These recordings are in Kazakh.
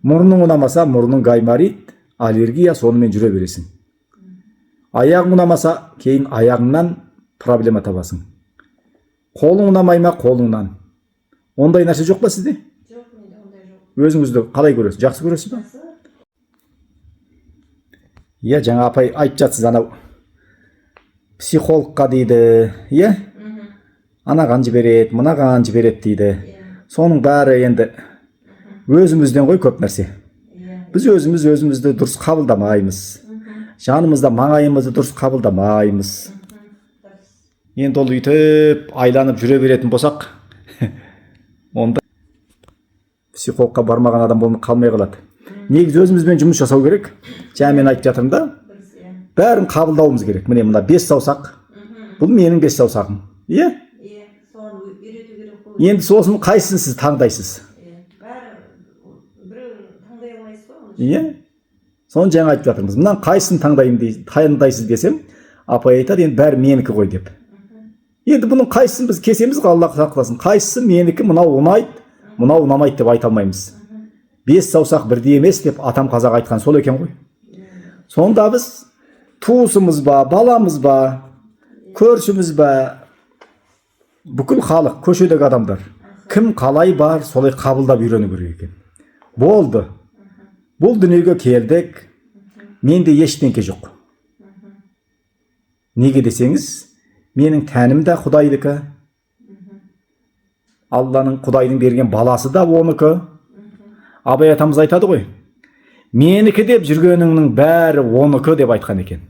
Мұрның ұнамаса, мұрның каймарит, аллергия, сонымен жүре бересің. Аяғың ұнамаса, кейін аяғыңнан проблема табасың. Қолың ұнамай ма, қолыңнан. Ондай нәрсе жоқ па сізде? Жоқ, менде ондай жоқ. Өзіңізді қалай көресіз? Жақсы көресіз ба? Иә, жаңа апай айтып жатсыз, анау психологқа дейді, иә? Анаған жібереді, мынаған жібереді дейді. Соның бәрі енді өзімізден ғой көп нәрсе. Біз өзімізді дұрыс қабылдамаймыз. Жанымызда маңайымызды дұрыс қабылдамаймыз. Енді ол үйтіп айланып жүре беретін болсақ, онда психологқа бармаған адам болмай қалмай қалады. Негізі өзімізбен жұмыс жасау керек. Жаңа мен айтып жатырмын да, бәрін қабылдауымыз керек. Міне мына 5 саусақ. Бұл менің 5 саусағым. Иә? Соны үйрету керек қой. Енді сосын қайсысын сіз таңдайсыз? Біреуін таңдай алмайсыз ғой. Иә? Соны жаңа айтып жатырмыз. Мынаны қайсысын таңдайсыз десем, апай айтады, енді бәрі менікі ғой деп. Енді бұның қайсысын біз кесеміз, Алла сақтасын. Қайсысы менікі, мынау ұнайды, мынау ұнамайды деп айта алмаймыз. 5 саусақ бірдей емес деп атам қазақ айтқан сол екен ғой. Сонда біз туысымыз ба, баламыз ба, көршіміз ба, бүкіл халық, көшедегі адамдар кім қалай бар, солай қабылдап үйрену керек екен. Болды. Бұл дүниеге келдік. Менде ештеңке жоқ. Неге десеңіз, менің тәнім де Құдайдікі. Алланың, Құдайдың берген баласы да оныкі. Абай атамыз айтады ғой, менікі деп жүргеніңнің бәрі оныкі деп айтқан екен.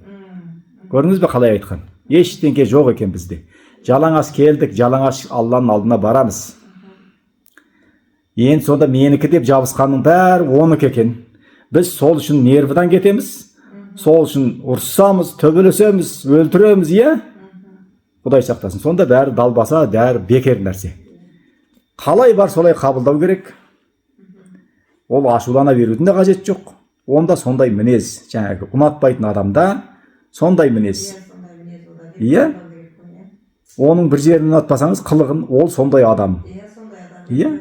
Көрдіңіз бе қалай айтқан? Ештеңке жоқ екен бізде. Жалаңаш келдік, жалаңаш Алланың алдына барамыз. Енді сонда менікі деп жабысқанның бәрі оныкі екен. Біз сол үшін нервідан кетеміз, сол үшін ұрсамыз, төбелесеміз, өлтіреміз, иә? Құдай сақтасын. Сонда бәрі далбаса, бәрі бекер нәрсе. Қалай бар солай қабылдау керек. Ол ашулана берудің де қажет жоқ. Онда сондай мінез, жаңағы ұнатпайтын адамда сондай мінез. Иә? Оның бір жерін ұнатпасаңыз, қылығын, ол сондай адам. Иә?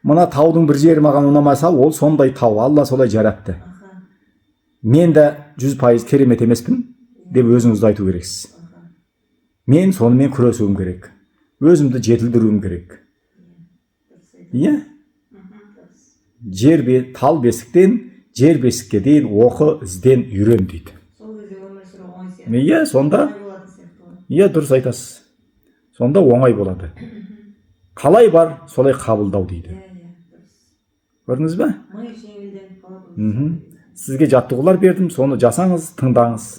Мына таудың бір жері маған ұнамаса, ол сондай тау. Алла солай жаратты. Мен де 100% керемет емеспін деп өзіңізді айту керексіз. Мен сонымен күресуім керек. Өзімді жетілдіруім керек. Иә? Тал бесіктен жер бесікке дейін оқы, ізден, үйрен дейді. Иә, сонда? Иә, дұрыс айтасыз. Сонда оңай болады. Қалай бар, солай қабылдау дейді. Көрдіңіз бе? Сізге жаттығулар бердім, соны жасаңыз, тыңдаңыз.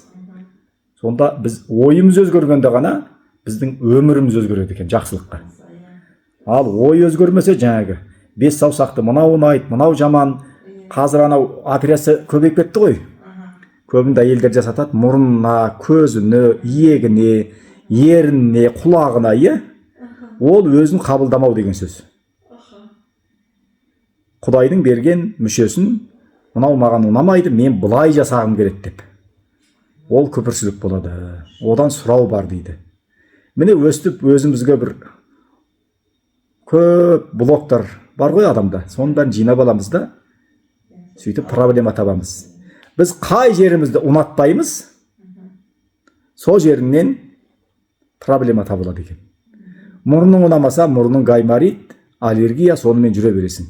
Сонда біз ойымыз өзгергенде ғана біздің өміріміз өзгереді екен жақсылыққа. Ал ой өзгермесе жаңағы 5 саусақты мынау ұнайды, мынау жаман. Қазір анау операция көбейіп кетті ғой. Көбінде әйелдер жасатады мұрнына, көзіне, иегіне, ерініне, құлағына, иә? Ол өзін қабылдамау деген сөз. Құдайдың берген мүшесін мынау маған ұнамайды, мен бұлай жасағым керек деп. Ол күпірсіздік болады. Одан сұрау бар дейді. Міне өстіп өзімізге бір көп блоктар бар ғой адамда. Соның бәрін жинап аламыз да, сөйтіп проблема табамыз. Біз қай жерімізді ұнатпаймыз, сол жеріңнен проблема табылады екен. Мұрның ұнамаса, мұрның каймарит, аллергия, сонымен жүре бересің.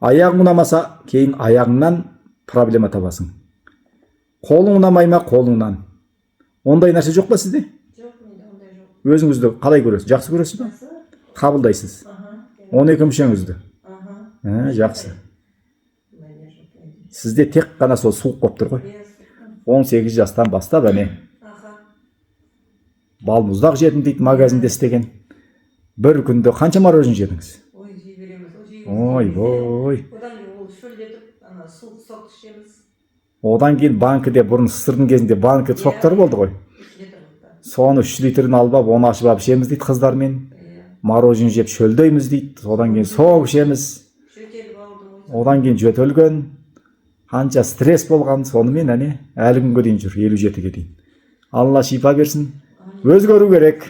Аяғың ұнамаса, кейін аяғыңнан проблема табасың. Қолың ұнамай ма, қолыңнан. Ондай нәрсе жоқ па сізде? Жоқ, менде ондай жоқ. Өзіңізді қалай көресіз? Жақсы көресіз ба? Қабылдайсыз. 12 мүшеңізді. Жақсы. Сізде тек қана сол суық болып тұр ғой. 18 жастан бастап әне. Балмұздақ жедім дейді, магазинде істеген. Бір күнде қанша мороженое жедіңіз? Ой, жей береміз. Ой. Одан ол шөлдетіп, суық ішеміз. Одан кейін банкіде бұрын сырдың кезінде банкі соқтар болды ғой. Соны 3 литрін алып, оны ашып алып ішеміз дейді қыздармен. Мороженое жеп шөлдейміз дейді. Одан кейін соғып ішеміз. Одан кейін жөтелген. Қанша стресс болған, сонымен әне әлі күнге дейін жүр, 57-ге дейін. Алла шипа берсін. Өзгеру керек.